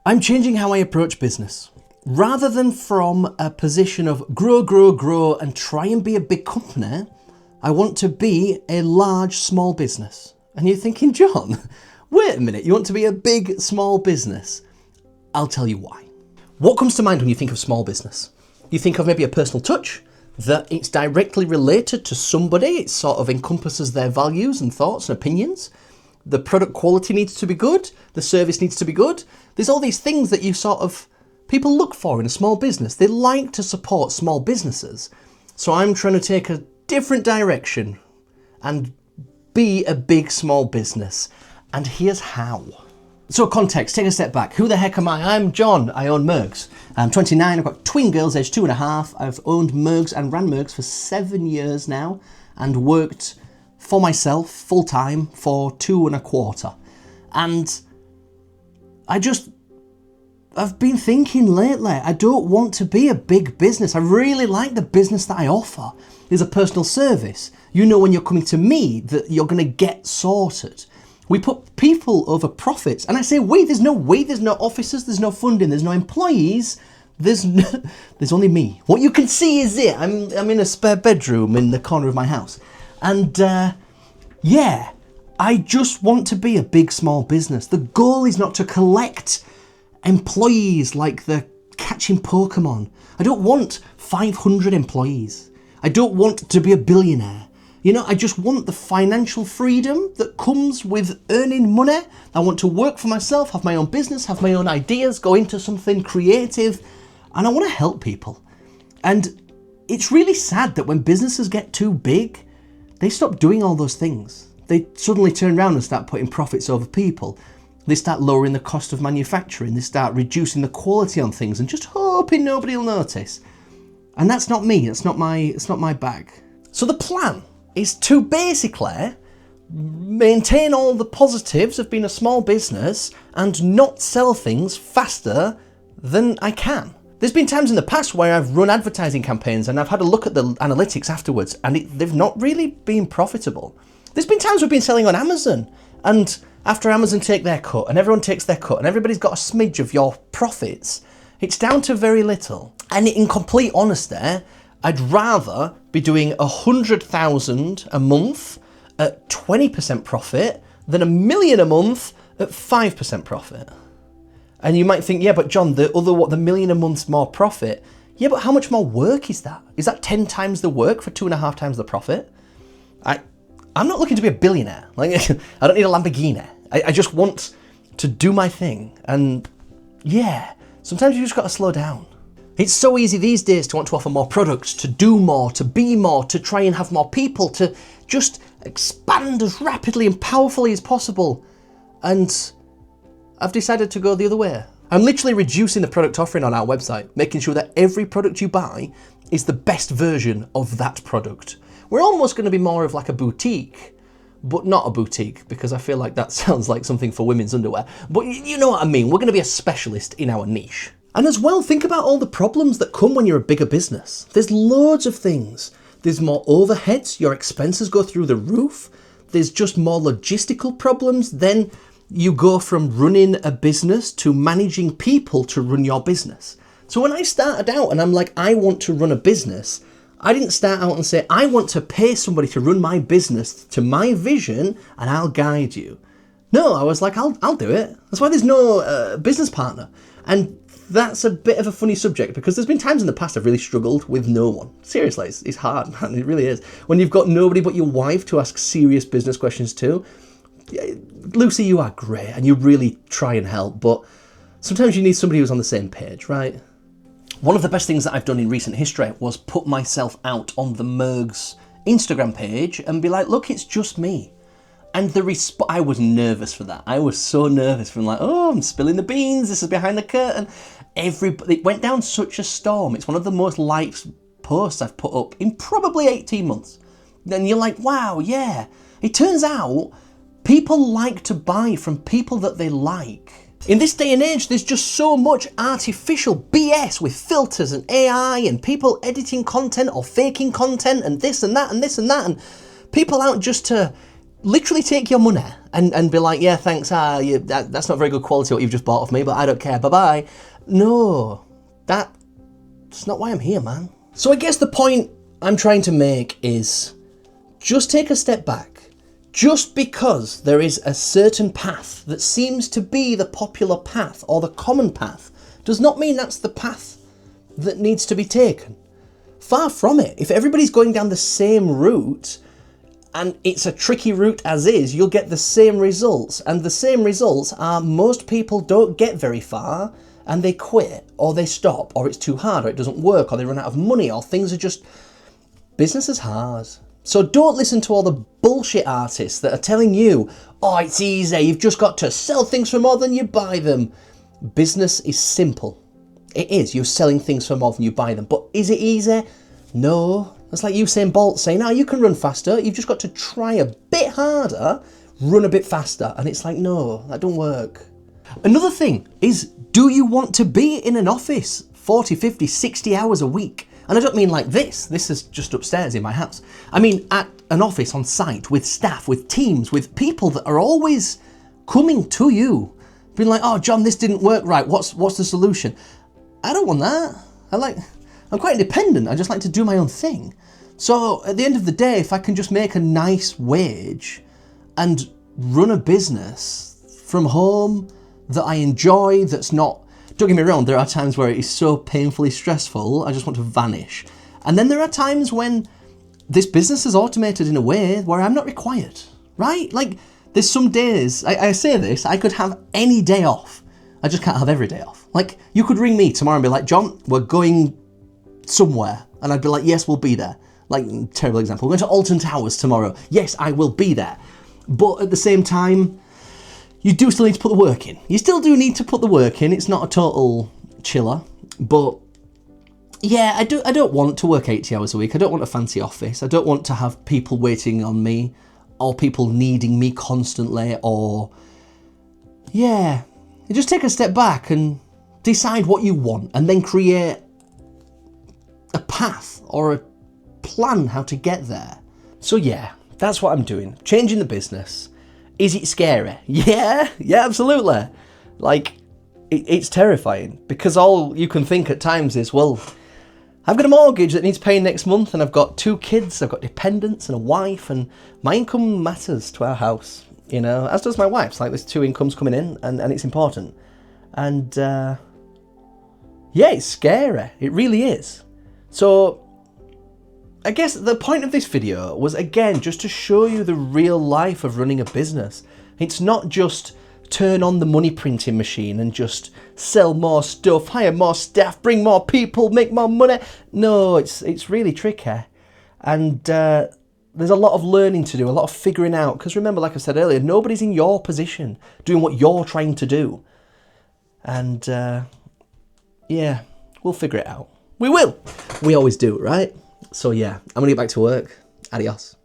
I'm changing how I approach business. Rather than from a position of grow, and try and be a big company, I want to be a large, small business. And you're thinking, John, wait a minute, you want to be a big, small business? I'll tell you why. What comes to mind when you think of small business? You think of maybe a personal touch, that it's directly related to somebody, it sort of encompasses their values and thoughts and opinions. The product quality needs to be good, the service needs to be good. There's all these things that people look for in a small business. They like to support small businesses. So I'm trying to take a different direction and be a big small business. And here's how. So context, take a step back. Who the heck am I? I'm John, I own Mergs. I'm 29, I've got twin girls aged 2.5. I've owned Mergs and ran Mergs for 7 years now and worked for myself full time for 2.25. And I've been thinking lately, I don't want to be a big business. I really like the business that I offer. There's a personal service. You know when you're coming to me that you're going to get sorted. We put people over profits. And I say there's no officers, there's no funding, there's no employees, there's only me. What you can see is it. I'm in a spare bedroom in the corner of my house. And I just want to be a big, small business. The goal is not to collect employees like they're catching Pokemon. I don't want 500 employees. I don't want to be a billionaire. I just want the financial freedom that comes with earning money. I want to work for myself, have my own business, have my own ideas, go into something creative, and I want to help people. And it's really sad that when businesses get too big, they stop doing all those things. They suddenly turn around and start putting profits over people. They start lowering the cost of manufacturing. They start reducing the quality on things and just hoping nobody will notice. And that's not me. It's not my bag. So the plan is to basically maintain all the positives of being a small business and not sell things faster than I can. There's been times in the past where I've run advertising campaigns and I've had a look at the analytics afterwards and they've not really been profitable. There's been times we've been selling on Amazon and after Amazon take their cut and everyone takes their cut and everybody's got a smidge of your profits, it's down to very little. And in complete honesty, I'd rather be doing 100,000 a month at 20% profit than $1 million a month at 5% profit. And you might think, yeah, but John, the $1 million a month's more profit. Yeah, but how much more work is that? Is that 10 times the work for 2.5 times the profit? I'm not looking to be a billionaire. I don't need a Lamborghini. I just want to do my thing. And yeah, sometimes you just got to slow down. It's so easy these days to want to offer more products, to do more, to be more, to try and have more people, to just expand as rapidly and powerfully as possible. And I've decided to go the other way. I'm literally reducing the product offering on our website, making sure that every product you buy is the best version of that product. We're almost going to be more of like a boutique, but not a boutique because I feel like that sounds like something for women's underwear. But you know what I mean, we're going to be a specialist in our niche. And as well, think about all the problems that come when you're a bigger business. There's loads of things. There's more overheads, your expenses go through the roof. There's just more logistical problems. Then you go from running a business to managing people to run your business. So when I started out and I'm like, I want to run a business, I didn't start out and say, I want to pay somebody to run my business to my vision and I'll guide you. No, I was like, I'll do it. That's why there's no business partner. And that's a bit of a funny subject because there's been times in the past I've really struggled with no one. Seriously, it's hard, man. It really is. When you've got nobody but your wife to ask serious business questions to. Lucy, you are great and you really try and help, but sometimes you need somebody who's on the same page, right? One of the best things that I've done in recent history was put myself out on the Mergs Instagram page and be like, look, it's just me. And I was nervous for that. I was so nervous from like, oh, I'm spilling the beans. This is behind the curtain. It went down such a storm. It's one of the most liked posts I've put up in probably 18 months. Then you're like, wow, yeah. It turns out people like to buy from people that they like. In this day and age, there's just so much artificial BS with filters and AI and people editing content or faking content and this and that and this and that. And people out just to literally take your money and be like, yeah, thanks, that's not very good quality what you've just bought off me, but I don't care, bye-bye. No, that's not why I'm here, man. So I guess the point I'm trying to make is just take a step back. Just because there is a certain path that seems to be the popular path or the common path does not mean that's the path that needs to be taken. Far from it. If everybody's going down the same route, and it's a tricky route as is, you'll get the same results. And the same results are most people don't get very far and they quit or they stop or it's too hard or it doesn't work or they run out of money or things are just... Business is hard. So don't listen to all the bullshit artists that are telling you, oh, it's easy, you've just got to sell things for more than you buy them. Business is simple. It is. You're selling things for more than you buy them. But is it easy? No. That's like Usain Bolt saying, you can run faster. You've just got to try a bit harder, run a bit faster. And it's like, no, that don't work. Another thing is, do you want to be in an office 40, 50, 60 hours a week? And I don't mean like this. This is just upstairs in my house. I mean at an office on site with staff, with teams, with people that are always coming to you, being like, oh, John, this didn't work right. What's the solution? I don't want that. I'm quite independent. I just like to do my own thing. So at the end of the day, if I can just make a nice wage and run a business from home that I enjoy, that's not... Don't get me wrong, there are times where it is so painfully stressful, I just want to vanish. And then there are times when this business is automated in a way where I'm not required, right? Like, there's some days, I say this, I could have any day off. I just can't have every day off. Like, you could ring me tomorrow and be like, John, we're going somewhere. And I'd be like, yes, we'll be there. Like, terrible example. We're going to Alton Towers tomorrow. Yes, I will be there. But at the same time, you do still need to put the work in. You still do need to put the work in. It's not a total chiller. But yeah, I don't want to work 80 hours a week. I don't want a fancy office. I don't want to have people waiting on me or people needing me constantly or... Yeah, you just take a step back and decide what you want and then create a path or a plan how to get there. So yeah, that's what I'm doing. Changing the business. Is it scary? Yeah, absolutely. Like, it's terrifying because all you can think at times is, well, I've got a mortgage that needs paying next month and I've got 2 kids, I've got dependents and a wife and my income matters to our house, you know, as does my wife's. Like, there's 2 incomes coming in and it's important. And yeah, it's scary. It really is. So I guess the point of this video was, again, just to show you the real life of running a business. It's not just turn on the money printing machine and just sell more stuff, hire more staff, bring more people, make more money. No, it's really tricky. And there's a lot of learning to do, a lot of figuring out. Because remember, like I said earlier, nobody's in your position doing what you're trying to do. And yeah, we'll figure it out. We will. We always do, right? So yeah, I'm gonna get back to work. Adios.